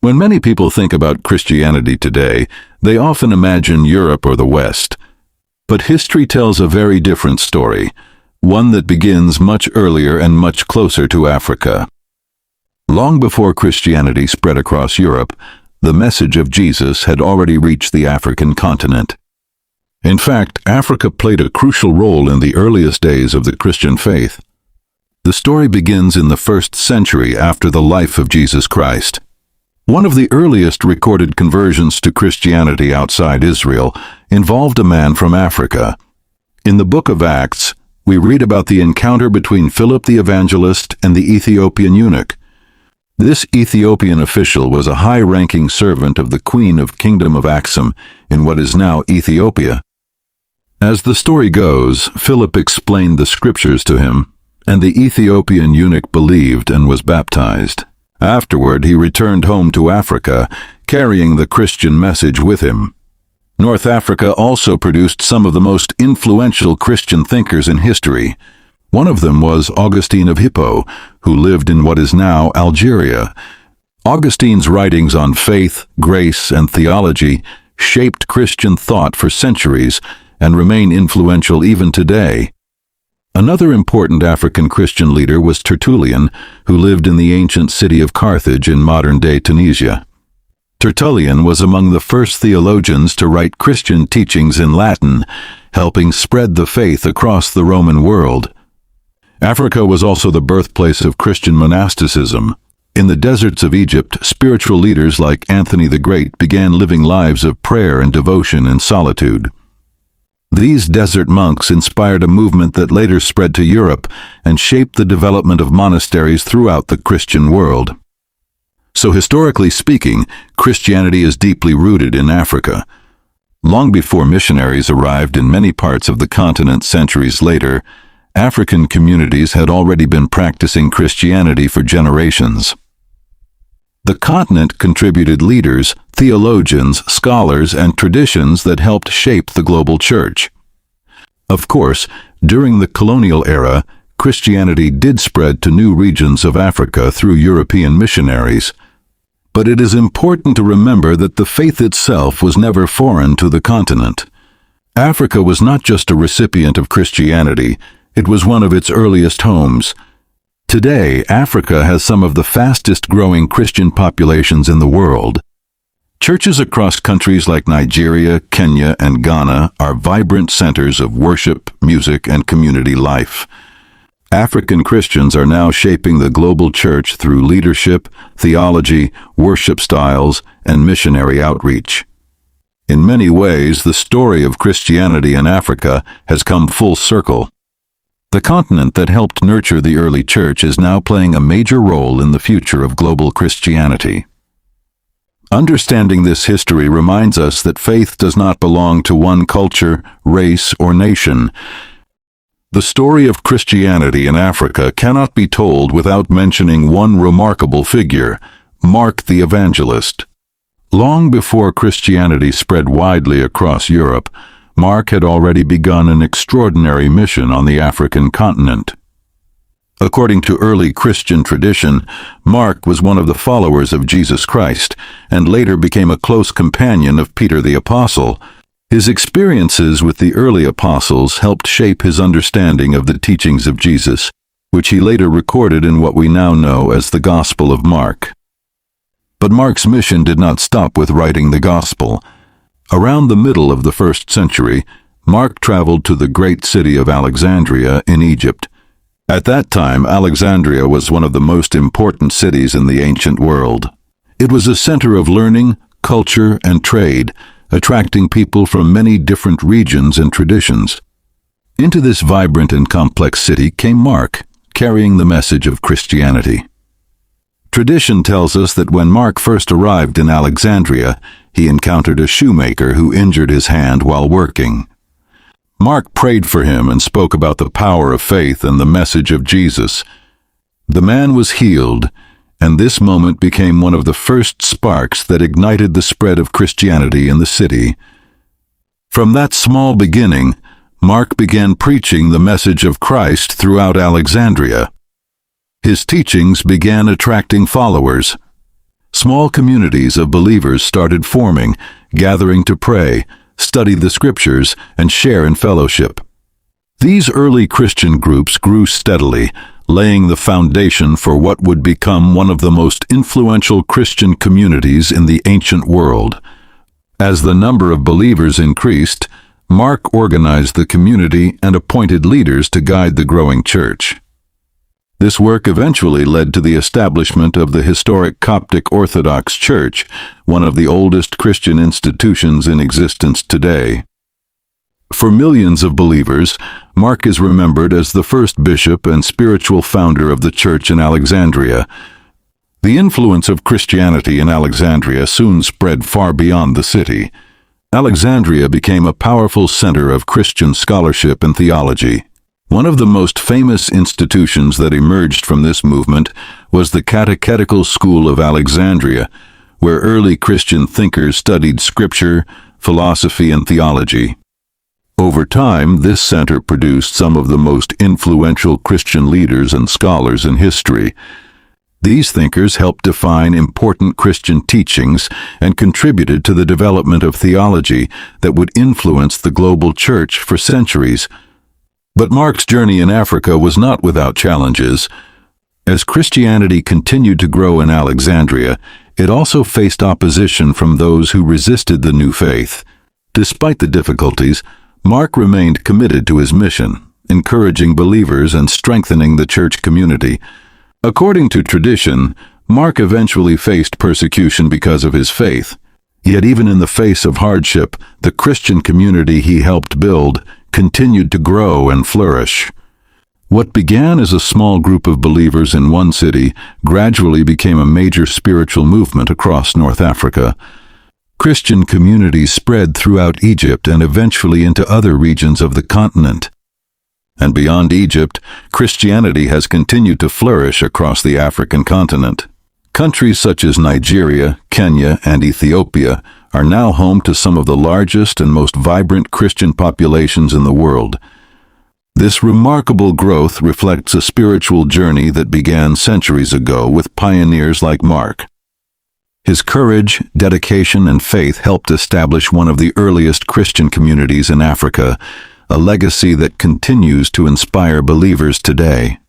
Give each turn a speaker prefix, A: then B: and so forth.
A: When many people think about Christianity today, they often imagine Europe or the West. But history tells a very different story, one that begins much earlier and much closer to Africa. Long before Christianity spread across Europe, the message of Jesus had already reached the African continent. In fact, Africa played a crucial role in the earliest days of the Christian faith. The story begins in the 1st century after the life of Jesus Christ. One of the earliest recorded conversions to Christianity outside Israel involved a man from Africa. In the book of Acts, we read about the encounter between Philip the evangelist and the Ethiopian eunuch. This Ethiopian official was a high-ranking servant of the Queen of Kingdom of Aksum in what is now Ethiopia. As the story goes, Philip explained the scriptures to him, and the Ethiopian eunuch believed and was baptized. Afterward, he returned home to Africa, carrying the Christian message with him. North Africa also produced some of the most influential Christian thinkers in history. One of them was Augustine of Hippo, who lived in what is now Algeria. Augustine's writings on faith, grace, and theology shaped Christian thought for centuries and remain influential even today. Another important African Christian leader was Tertullian, who lived in the ancient city of Carthage in modern-day Tunisia. Tertullian was among the first theologians to write Christian teachings in Latin, helping spread the faith across the Roman world. Africa was also the birthplace of Christian monasticism. In the deserts of Egypt, spiritual leaders like Anthony the Great began living lives of prayer and devotion in solitude. These desert monks inspired a movement that later spread to Europe and shaped the development of monasteries throughout the Christian world. So historically speaking, Christianity is deeply rooted in Africa. Long before missionaries arrived in many parts of the continent centuries later, African communities had already been practicing Christianity for generations. The continent contributed leaders, theologians, scholars, and traditions that helped shape the global church. Of course, during the colonial era, Christianity did spread to new regions of Africa through European missionaries. But it is important to remember that the faith itself was never foreign to the continent. Africa was not just a recipient of Christianity, it was one of its earliest homes. Today, Africa has some of the fastest-growing Christian populations in the world. Churches across countries like Nigeria, Kenya, and Ghana are vibrant centers of worship, music, and community life. African Christians are now shaping the global church through leadership, theology, worship styles, and missionary outreach. In many ways, the story of Christianity in Africa has come full circle. The continent that helped nurture the early church is now playing a major role in the future of global Christianity. Understanding this history reminds us that faith does not belong to one culture, race, or nation. The story of Christianity in Africa cannot be told without mentioning one remarkable figure, Mark the Evangelist. Long before Christianity spread widely across Europe, Mark had already begun an extraordinary mission on the African continent. According to early Christian tradition, Mark was one of the followers of Jesus Christ, and later became a close companion of Peter the Apostle. His experiences with the early apostles helped shape his understanding of the teachings of Jesus, which he later recorded in what we now know as the Gospel of Mark. But Mark's mission did not stop with writing the Gospel. Around the middle of the 1st century, Mark traveled to the great city of Alexandria in Egypt. At that time, Alexandria was one of the most important cities in the ancient world. It was a center of learning, culture, and trade, attracting people from many different regions and traditions. Into this vibrant and complex city came Mark, carrying the message of Christianity. Tradition tells us that when Mark first arrived in Alexandria, he encountered a shoemaker who injured his hand while working. Mark prayed for him and spoke about the power of faith and the message of Jesus. The man was healed, and this moment became one of the first sparks that ignited the spread of Christianity in the city. From that small beginning, Mark began preaching the message of Christ throughout Alexandria. His teachings began attracting followers. Small communities of believers started forming, gathering to pray, study the scriptures, and share in fellowship. These early Christian groups grew steadily, laying the foundation for what would become one of the most influential Christian communities in the ancient world. As the number of believers increased, Mark organized the community and appointed leaders to guide the growing church. This work eventually led to the establishment of the historic Coptic Orthodox Church, one of the oldest Christian institutions in existence today. For millions of believers, Mark is remembered as the first bishop and spiritual founder of the church in Alexandria. The influence of Christianity in Alexandria soon spread far beyond the city. Alexandria became a powerful center of Christian scholarship and theology. One of the most famous institutions that emerged from this movement was the Catechetical School of Alexandria, where early Christian thinkers studied scripture, philosophy, and theology. Over time, this center produced some of the most influential Christian leaders and scholars in history. These thinkers helped define important Christian teachings and contributed to the development of theology that would influence the global church for centuries. But Mark's journey in Africa was not without challenges. As Christianity continued to grow in Alexandria, it also faced opposition from those who resisted the new faith. Despite the difficulties, Mark remained committed to his mission, encouraging believers and strengthening the church community. According to tradition, Mark eventually faced persecution because of his faith. Yet even in the face of hardship, the Christian community he helped build continued to grow and flourish. What began as a small group of believers in one city gradually became a major spiritual movement across North Africa. Christian communities spread throughout Egypt and eventually into other regions of the continent. And beyond Egypt, Christianity has continued to flourish across the African continent. Countries such as Nigeria, Kenya, and Ethiopia are now home to some of the largest and most vibrant Christian populations in the world. This remarkable growth reflects a spiritual journey that began centuries ago with pioneers like Mark. His courage, dedication, and faith helped establish one of the earliest Christian communities in Africa, a legacy that continues to inspire believers today.